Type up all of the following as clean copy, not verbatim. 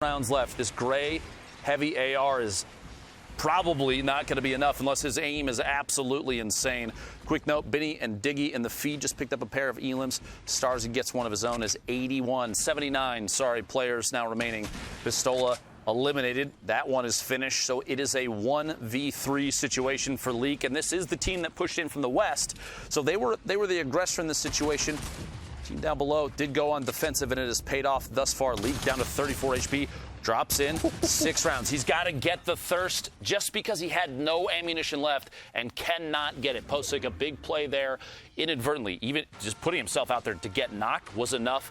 Rounds left. This gray heavy AR is probably not going to be enough unless his aim is absolutely insane. Quick note, Benny and Diggy in the feed just picked up a pair of elims. Stars, he gets one of his own, is 81. 79, players now remaining. Pistola eliminated. That one is finished, so it is a 1v3 situation for Leak, and this is the team that pushed in from the west. So they were the aggressor in this situation. Team down below did go on defensive, and it has paid off thus far. Leak down to 34 HP, drops in 6 rounds. He's got to get the thirst just because he had no ammunition left and cannot get it. Posting a big play there inadvertently. Even just putting himself out there to get knocked was enough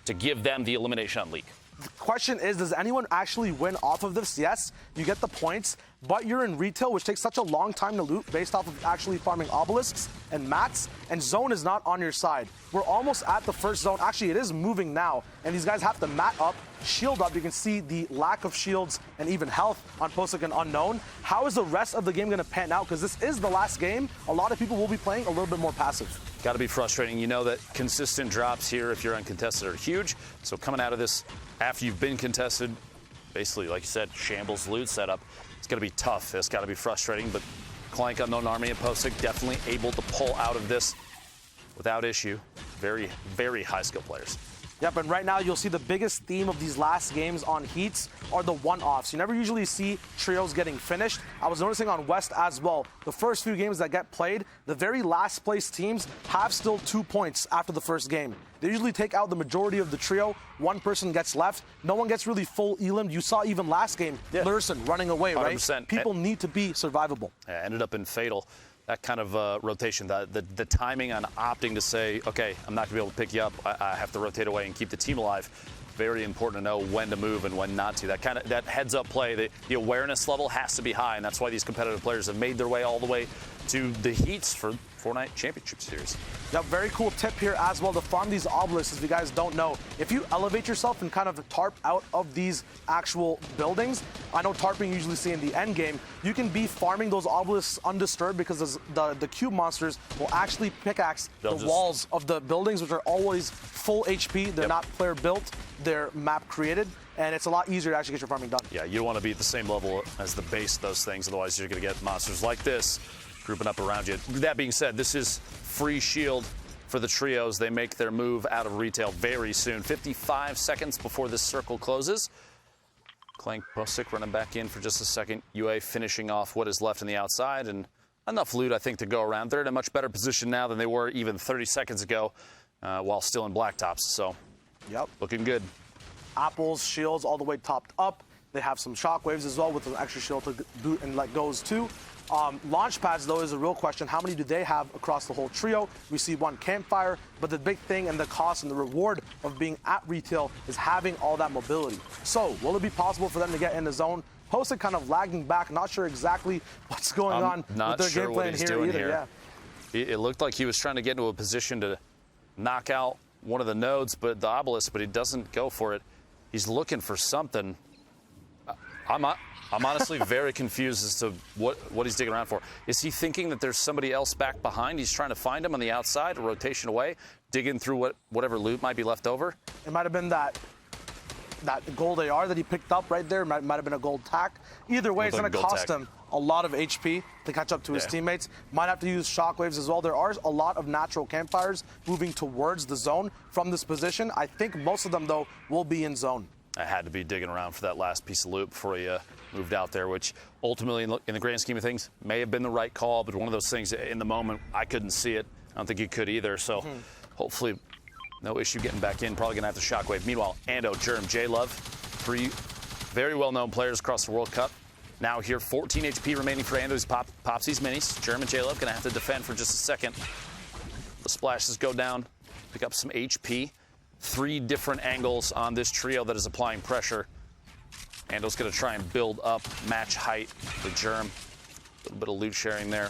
to give them the elimination on Leak. The question is, does anyone actually win off of this? Yes, you get the points, but you're in retail, which takes such a long time to loot based off of actually farming obelisks and mats, and zone is not on your side. We're almost at the first zone. Actually, it is moving now, and these guys have to mat up, shield up. You can see the lack of shields and even health on Posik and Unknown. How is the rest of the game going to pan out? Because this is the last game. A lot of people will be playing a little bit more passive. Got to be frustrating. You know that consistent drops here, if you're uncontested, are huge. So coming out of this after you've been contested, basically, like you said, shambles loot setup, it's going to be tough. It's got to be frustrating, but Clank, Unknown Army, and Posik definitely able to pull out of this without issue. Very, very high skill players. Yep, and right now you'll see the biggest theme of these last games on Heats are the one-offs. You never usually see trios getting finished. I was noticing on West as well, the first few games that get played, the very last place teams have still 2 points after the first game. They usually take out the majority of the trio. One person gets left. No one gets really full elim. You saw even last game, Lurson running away, 100%. Right? People need to be survivable. Yeah, ended up in Fatal. That kind of rotation, the timing on opting to say, okay, I'm not going to be able to pick you up. I have to rotate away and keep the team alive. Very important to know when to move and when not to. That heads-up play, the awareness level has to be high, and that's why these competitive players have made their way all the way to the Heats for Fortnite Championship Series. Yep, very cool tip here as well to farm these obelisks. If you guys don't know, if you elevate yourself and kind of tarp out of these actual buildings, I know tarping you usually see in the end game, you can be farming those obelisks undisturbed because the cube monsters will actually pickaxe the walls of the buildings, which are always full HP. They're not player built, they're map created, and it's a lot easier to actually get your farming done. Yeah, you don't want to be at the same level as the base of those things, otherwise you're going to get monsters like this grouping up around you. That being said, this is free shield for the trios. They make their move out of retail very soon. 55 seconds before this circle closes. Clank, Posik running back in for just a second. UA finishing off what is left on the outside, and enough loot, I think, to go around. They're in a much better position now than they were even 30 seconds ago while still in Blacktops. So, looking good. Apples, shields all the way topped up. They have some shockwaves as well with an extra shield to boot and let goes too. Launch pads, though, is a real question. How many do they have across the whole trio? We see one campfire, but the big thing and the cost and the reward of being at retail is having all that mobility. So, will it be possible for them to get in the zone? Posik kind of lagging back, not sure exactly what's going on with their game plan here either. Yeah. It looked like he was trying to get into a position to knock out one of the nodes, but the obelisk, but he doesn't go for it. He's looking for something. I'm honestly very confused as to what he's digging around for. Is he thinking that there's somebody else back behind? He's trying to find him on the outside, a rotation away, digging through whatever loot might be left over? It might have been that gold AR that he picked up right there. Might have been a gold tack. Either way, it's going to cost him a lot of HP to catch up to his teammates. Might have to use shockwaves as well. There are a lot of natural campfires moving towards the zone from this position. I think most of them, though, will be in zone. I had to be digging around for that last piece of loot before he moved out there, which ultimately, in the grand scheme of things, may have been the right call, but one of those things in the moment, I couldn't see it. I don't think you could either, so hopefully no issue getting back in. Probably going to have to shockwave. Meanwhile, Ando, Germ, J-Love, 3 very well-known players across the World Cup. Now here, 14 HP remaining for Ando. He pops these minis. Germ and J-Love going to have to defend for just a second. The splashes go down, pick up some HP. 3 different angles on this trio that is applying pressure. Ando's going to try and build up match height with Germ. A little bit of loot sharing there.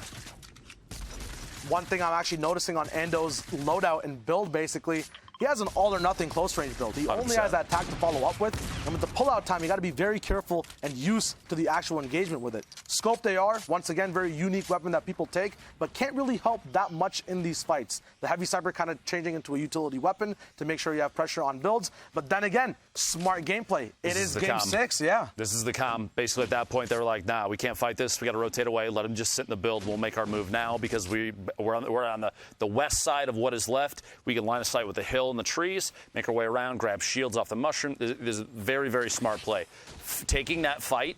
One thing I'm actually noticing on Ando's loadout and build, basically, he has an all-or-nothing close-range build. He 100%. Only has that attack to follow up with. And with the pull-out time, you got to be very careful and used to the actual engagement with it. Scoped AR, once again, very unique weapon that people take, but can't really help that much in these fights. The heavy cyber kind of changing into a utility weapon to make sure you have pressure on builds. But then again, smart gameplay. It is game calm. 6, yeah. This is the calm. Basically, at that point, they were like, nah, we can't fight this. We got to rotate away. Let them just sit in the build. We'll make our move now because we're on the west side of what is left. We can line of sight with the hill and the trees, make our way around, grab shields off the mushroom. This is a very, very smart play. Taking that fight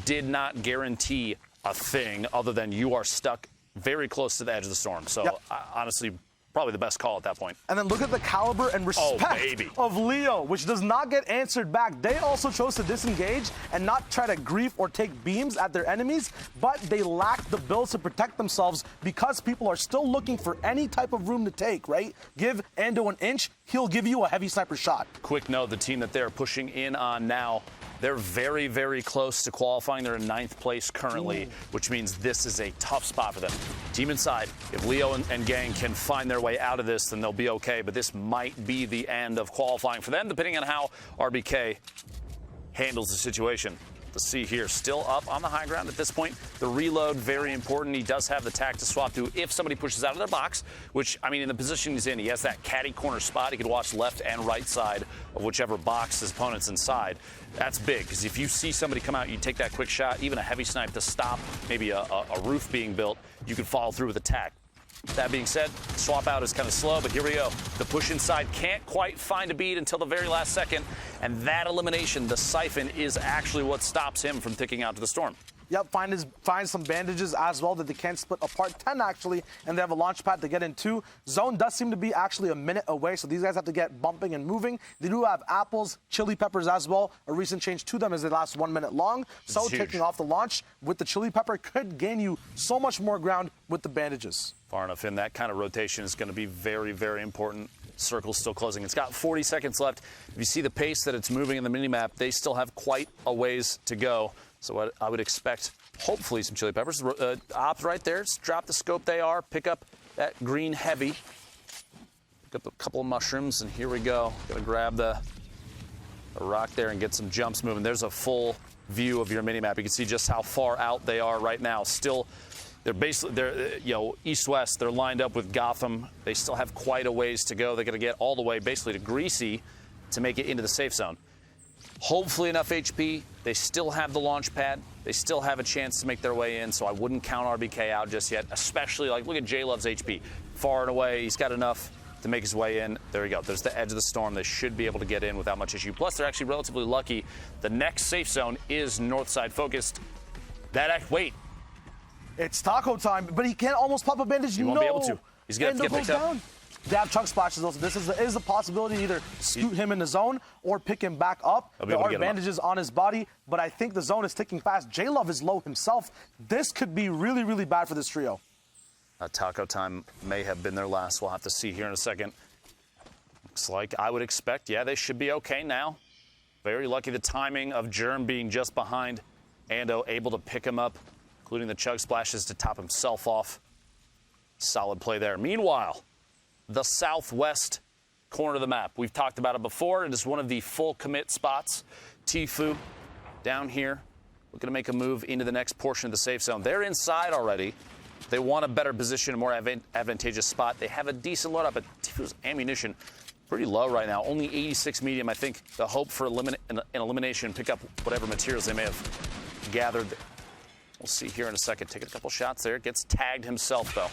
did not guarantee a thing other than you are stuck very close to the edge of the storm. So, honestly, probably the best call at that point. And then look at the caliber and respect of Leo, which does not get answered back. They also chose to disengage and not try to grief or take beams at their enemies, but they lack the builds to protect themselves because people are still looking for any type of room to take, right? Give Ando an inch, he'll give you a heavy sniper shot. Quick note, the team that they're pushing in on now, they're very, very close to qualifying. They're in 9th place currently, which means this is a tough spot for them. Team inside, if Leo and gang can find their way out of this, then they'll be okay. But this might be the end of qualifying for them, depending on how RBK handles the situation. The C here still up on the high ground at this point. The reload, very important. He does have the tack to swap to if somebody pushes out of their box, which, I mean, in the position he's in, he has that catty corner spot. He could watch left and right side of whichever box his opponent's inside. That's big, because if you see somebody come out, you take that quick shot, even a heavy snipe to stop maybe a roof being built, you can follow through with a tack. That being said, swap out is kind of slow, but here we go. The push inside can't quite find a beat until the very last second, and that elimination, the siphon, is actually what stops him from ticking out to the storm. Yep, find some bandages as well that they can split apart. 10 actually, and they have a launch pad to get into. Zone does seem to be actually a minute away, so these guys have to get bumping and moving. They do have apples, chili peppers as well. A recent change to them is they last 1 minute long. So taking off the launch with the chili pepper could gain you so much more ground with the bandages. Far enough in, that kind of rotation is going to be very, very important. Circle's still closing. It's got 40 seconds left. If you see the pace that it's moving in the minimap, they still have quite a ways to go. So what I would expect, hopefully, some chili peppers. Opt right there. Just drop the scope they are. Pick up that green heavy. Pick up a couple of mushrooms, and here we go. Gonna grab the rock there and get some jumps moving. There's a full view of your minimap. You can see just how far out they are right now. Still, they're east-west. They're lined up with Gotham. They still have quite a ways to go. They're gonna get all the way basically to Greasy to make it into the safe zone. Hopefully enough HP. They still have the launch pad. They still have a chance to make their way in, so I wouldn't count RBK out just yet, especially, like, look at J-Love's HP. Far and away, he's got enough to make his way in. There we go. There's the edge of the storm. They should be able to get in without much issue. Plus, they're actually relatively lucky. The next safe zone is north side focused. Wait. It's taco time, but he can't almost pop a bandage. He won't be able to. He's going to have to get picked up. They have chunk splashes, though, so this is a possibility to either scoot him in the zone or pick him back up. There are bandages on his body, but I think the zone is ticking fast. J-Love is low himself. This could be really, really bad for this trio. Taco time may have been their last. We'll have to see here in a second. Looks like I would expect, yeah, they should be okay now. Very lucky the timing of Germ being just behind Ando, able to pick him up, including the chug splashes to top himself off. Solid play there. Meanwhile, the southwest corner of the map. We've talked about it before. It is one of the full commit spots. THWIFO down here, looking to make a move into the next portion of the safe zone. They're inside already. They want a better position, a more advantageous spot. They have a decent load up, but THWIFO's ammunition pretty low right now. Only 86 medium. I think the hope for an elimination, pick up whatever materials they may have gathered. We'll see here in a second. Taking a couple shots there. Gets tagged himself, though.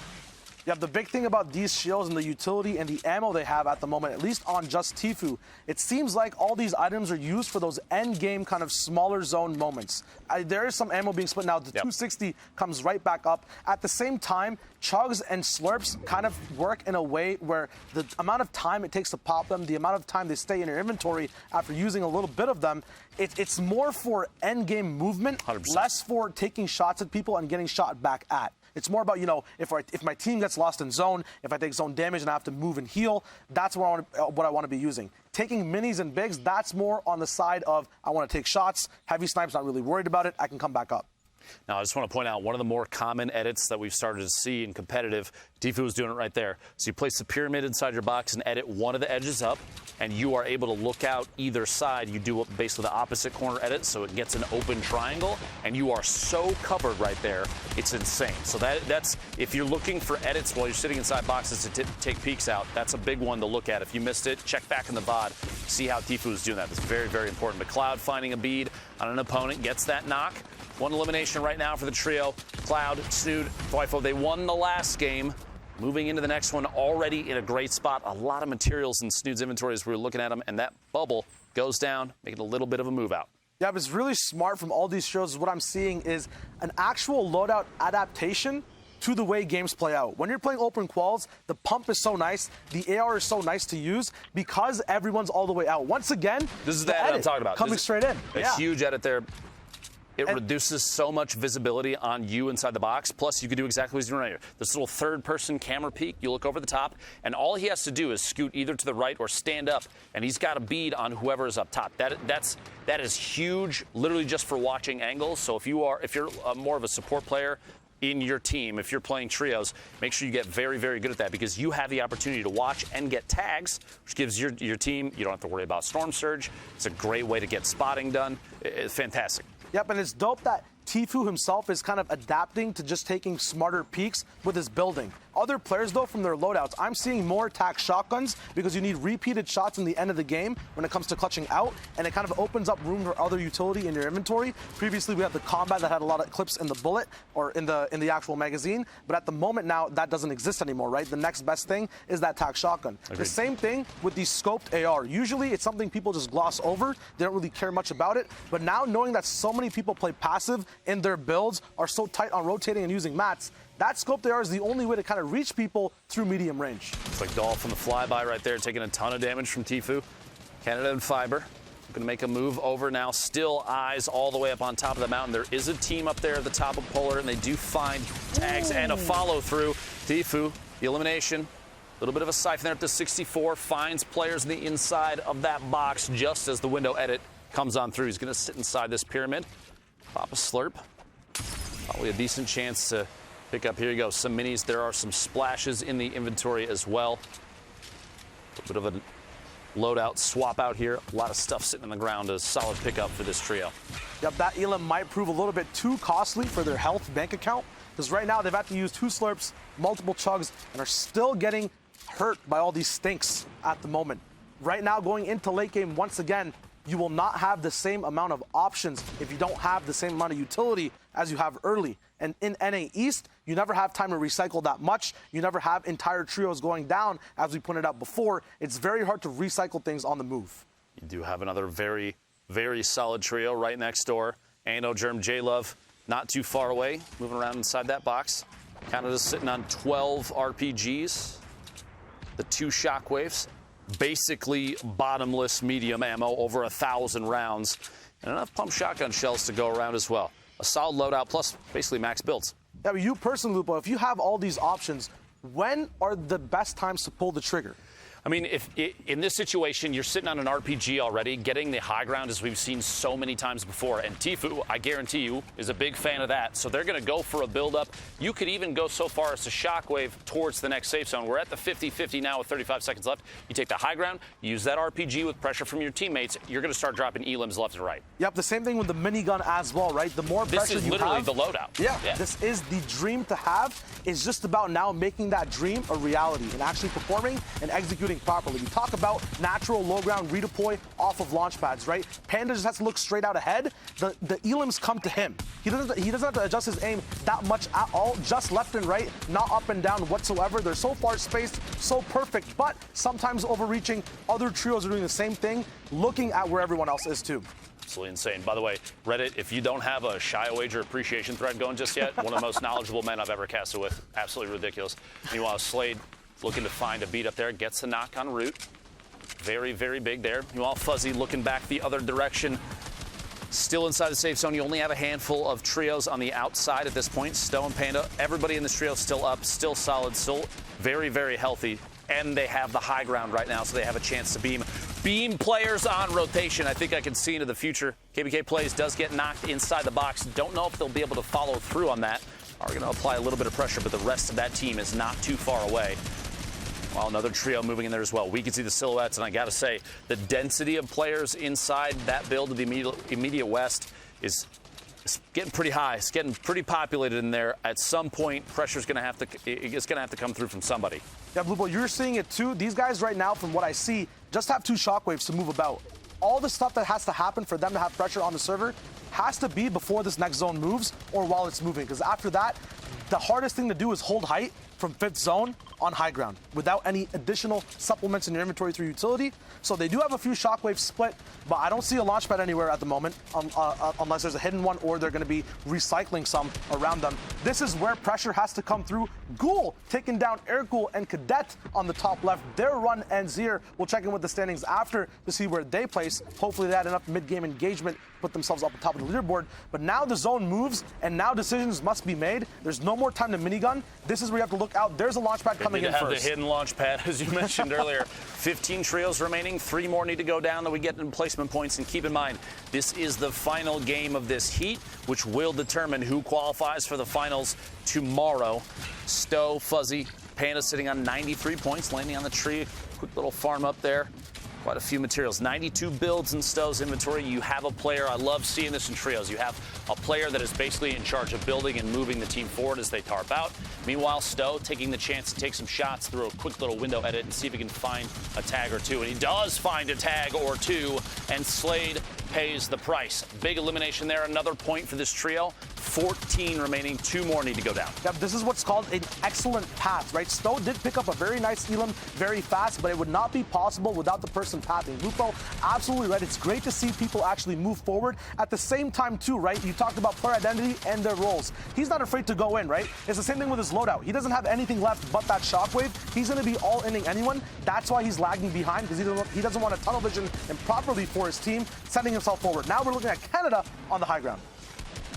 Yeah, the big thing about these shields and the utility and the ammo they have at the moment, at least on just THWIFO, it seems like all these items are used for those end game kind of smaller zone moments. There is some ammo being split now. The 260 comes right back up. At the same time, chugs and slurps kind of work in a way where the amount of time it takes to pop them, the amount of time they stay in your inventory after using a little bit of them, it's more for end game movement, 100%. Less for taking shots at people and getting shot back at. It's more about, if my team gets lost in zone, if I take zone damage and I have to move and heal, that's what I want to be using. Taking minis and bigs, that's more on the side of I want to take shots. Heavy snipe's not really worried about it. I can come back up. Now, I just want to point out one of the more common edits that we've started to see in competitive THWIFO is doing it right there. So you place the pyramid inside your box and edit one of the edges up, and you are able to look out either side. You do basically the opposite corner edit, so it gets an open triangle, and you are so covered right there, it's insane. So that's, if you're looking for edits while you're sitting inside boxes to take peeks out, that's a big one to look at. If you missed it, check back in the VOD, see how THWIFO is doing that. That's very, very important. McLeod finding a bead on an opponent, gets that knock. One elimination right now for the trio. Cloud, Snood, THWIFO, they won the last game. Moving into the next one, already in a great spot. A lot of materials in Snood's inventory as we were looking at them, and that bubble goes down, making a little bit of a move out. Yeah, but it's really smart from all these shows. What I'm seeing is an actual loadout adaptation to the way games play out. When you're playing open quals, the pump is so nice, the AR is so nice to use because everyone's all the way out. Once again, this is the edit I'm talking about. Coming straight in. A huge edit there. It reduces so much visibility on you inside the box. Plus, you can do exactly what he's doing right here. This little third-person camera peek, you look over the top, and all he has to do is scoot either to the right or stand up, and he's got a bead on whoever is up top. That is huge, literally just for watching angles. So if you're more of a support player in your team, if you're playing trios, make sure you get very, very good at that because you have the opportunity to watch and get tags, which gives your team, you don't have to worry about storm surge. It's a great way to get spotting done. It's fantastic. Yep, and it's dope that THWIFO himself is kind of adapting to just taking smarter peeks with his building. Other players, though, from their loadouts, I'm seeing more attack shotguns because you need repeated shots in the end of the game when it comes to clutching out, and it kind of opens up room for other utility in your inventory. Previously, we had the combat that had a lot of clips in the bullet or in the actual magazine, but at the moment now, that doesn't exist anymore, right? The next best thing is that attack shotgun. Agreed. The same thing with the scoped AR. Usually, it's something people just gloss over. They don't really care much about it, but now knowing that so many people play passive in their builds, are so tight on rotating and using mats, that scoped AR is the only way to kind of reach people through medium range. It's like Dolph on the flyby right there, taking a ton of damage from THWIFO. Canada and Fiber. Going to make a move over now. Still eyes all the way up on top of the mountain. There is a team up there at the top of Polar, and they do find tags and a follow-through. THWIFO, the elimination. A little bit of a siphon there up to 64. Finds players on the inside of that box just as the window edit comes on through. He's going to sit inside this pyramid. Pop a slurp. Probably a decent chance to pick up. Here you go, some minis. There are some splashes in the inventory as well. A bit of a loadout swap out here. A lot of stuff sitting on the ground. A solid pickup for this trio. Yep, that elim might prove a little bit too costly for their health bank account because right now they've had to use 2 slurps, multiple chugs, and are still getting hurt by all these stinks at the moment. Right now, going into late game, once again, you will not have the same amount of options if you don't have the same amount of utility as you have early. And in NA East, you never have time to recycle that much. You never have entire trios going down, as we pointed out before. It's very hard to recycle things on the move. You do have another very, very solid trio right next door. Ando, Germ, J-Love, not too far away, moving around inside that box. Canada's sitting on 12 RPGs, the 2 shockwaves. Basically bottomless medium ammo, over 1,000 rounds, and enough pump shotgun shells to go around as well. A solid loadout plus basically max builds. Yeah, but you personally, Lupo, if you have all these options, when are the best times to pull the trigger? I mean, if in this situation, you're sitting on an RPG already, getting the high ground as we've seen so many times before. And THWIFO, I guarantee you, is a big fan of that. So they're going to go for a build-up. You could even go so far as to shockwave towards the next safe zone. We're at the 50-50 now with 35 seconds left. You take the high ground, use that RPG with pressure from your teammates. You're going to start dropping elims left and right. Yep, the same thing with the minigun as well, right? The more pressure you have. This is literally the loadout. Yeah, this is the dream to have. It's just about now making that dream a reality and actually performing and executing properly. We talk about natural low ground redeploy off of launch pads, right? Panda just has to look straight out ahead. The elims come to him. He doesn't have to adjust his aim that much at all, just left and right, not up and down whatsoever. They're so far spaced, so perfect, but sometimes overreaching. Other trios are doing the same thing, looking at where everyone else is too. Absolutely insane. By the way, Reddit, if you don't have a Shy Wager appreciation thread going just yet, one of the most knowledgeable men I've ever casted with. Absolutely ridiculous. Meanwhile, Slade looking to find a beat up there, gets a knock on route. Very, very big there. Meanwhile, Fuzzy looking back the other direction. Still inside the safe zone. You only have a handful of trios on the outside at this point. Stowe and Panda, everybody in this trio still up, still solid, still very, very healthy. And they have the high ground right now, so they have a chance to beam players on rotation. I think I can see into the future. KBK Plays does get knocked inside the box. Don't know if they'll be able to follow through on that. are going to apply a little bit of pressure, but the rest of that team is not too far away. Well, another trio moving in there as well. We can see the silhouettes, and I got to say, the density of players inside that build of the immediate west is getting pretty high. It's getting pretty populated in there. At some point, pressure's going to have to come through from somebody. Yeah, Blue Boy, you're seeing it too. These guys right now, from what I see, just have 2 shockwaves to move about. All the stuff that has to happen for them to have pressure on the server has to be before this next zone moves or while it's moving, because after that, the hardest thing to do is hold height from 5th zone on high ground without any additional supplements in your inventory through utility. So they do have a few shockwaves split, but I don't see a launch pad anywhere at the moment unless there's a hidden one or they're going to be recycling some around them. This is where pressure has to come through. Ghoul taking down Air Ghoul and Cadet on the top left. Their run ends here. We'll check in with the standings after to see where they place. Hopefully they had enough mid-game engagement, put themselves up on top of the leaderboard. But now the zone moves, and now decisions must be made. There's no more time to minigun. This is where you have to look out. There's a launch pad coming in first. The hidden launch pad, as you mentioned earlier. 15 trios remaining. 3 more need to go down that we get in placement points. And keep in mind, this is the final game of this heat, which will determine who qualifies for the finals tomorrow. Stowe, Fuzzy, Panda sitting on 93 points, landing on the tree. Quick little farm up there. Quite a few materials. 92 builds in Stowe's inventory. You have a player, I love seeing this in trios. You have a player that is basically in charge of building and moving the team forward as they tarp out. Meanwhile, Stowe taking the chance to take some shots through a quick little window edit and see if he can find a tag or two. And he does find a tag or two, and Slade pays the price. Big elimination there. Another point for this trio. 14 remaining. 2 more need to go down. Yep, this is what's called an excellent path, right? Stowe did pick up a very nice elim very fast, but it would not be possible without the person pathing. THWIFO, absolutely right. It's great to see people actually move forward. At the same time, too, right? You talked about player identity and their roles. He's not afraid to go in, right? It's the same thing with his loadout. He doesn't have anything left but that shockwave. He's going to be all-inning anyone. That's why he's lagging behind, because he doesn't want to tunnel vision improperly for his team, sending himself forward. Now we're looking at Canada on the high ground.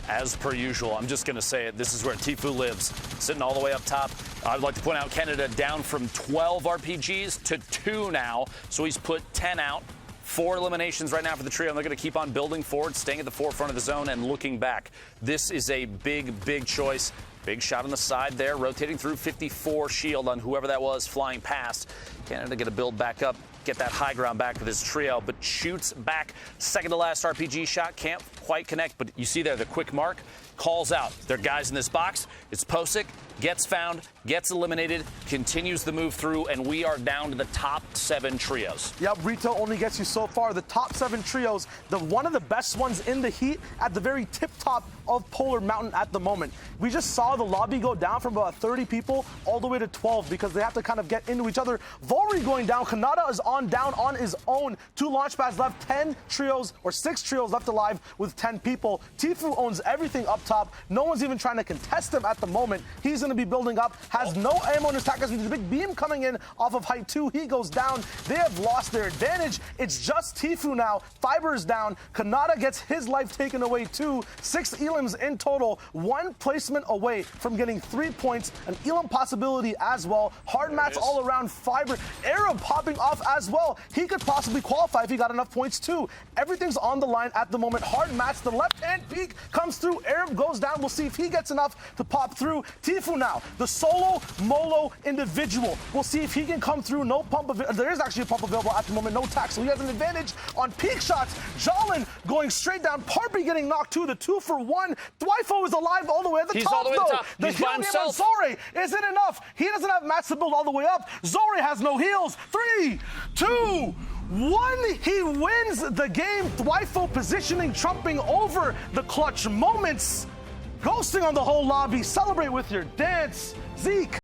As per usual, I'm just going to say it, this is where THWIFO lives, sitting all the way up top. I'd like to point out Canada down from 12 RPGs to 2 now, so he's put 10 out. 4 eliminations right now for the trio, and they're going to keep on building forward, staying at the forefront of the zone and looking back. This is a big, big choice. Big shot on the side there, rotating through 54 shield on whoever that was flying past. Canada going to build back up, get that high ground back with his trio, but shoots back. Second to last RPG shot, can't quite connect, but you see there the quick mark, calls out. There are guys in this box. It's Posick, gets found, gets eliminated, continues the move through, and we are down to the top 7 trios. Yep, retail only gets you so far. The top 7 trios, one of the best ones in the heat at the very tip top of Polar Mountain at the moment. We just saw the lobby go down from about 30 people all the way to 12 because they have to kind of get into each other. Volri going down. Kanata is down on his own. 2 launch pads left, 10 trios or 6 trios left alive with 10 people. THWIFO owns everything up top. No one's even trying to contest him at the moment. He's going to be building up, has no ammo in his attack. There's a big beam coming in off of height 2. He goes down. They have lost their advantage. It's just THWIFO now. Fiber is down. Kanata gets his life taken away too. 6 elims in total. 1 placement away from getting 3 points. An elim possibility as well. Hard mats all around. Fiber. Arab popping off as well. He could possibly qualify if he got enough points too. Everything's on the line at the moment. Hard mats. The left-hand peak comes through. Arab goes down. We'll see if he gets enough to pop through. THWIFO now, the solo Molo individual. We'll see if he can come through. No pump available. There is actually a pump available at the moment. No tax, so he has an advantage on peak shots. Jolin going straight down. Parpy getting knocked too. The 2-for-1. THWIFO is alive all the way at the top. He's all the way though. at the top. The He's by himself. Zore isn't enough. He doesn't have mats to build all the way up. Zore has no heals. 3, 2, 1. He wins the game. THWIFO positioning, trumping over the clutch moments. Ghosting on the whole lobby. Celebrate with your dance. Zeke.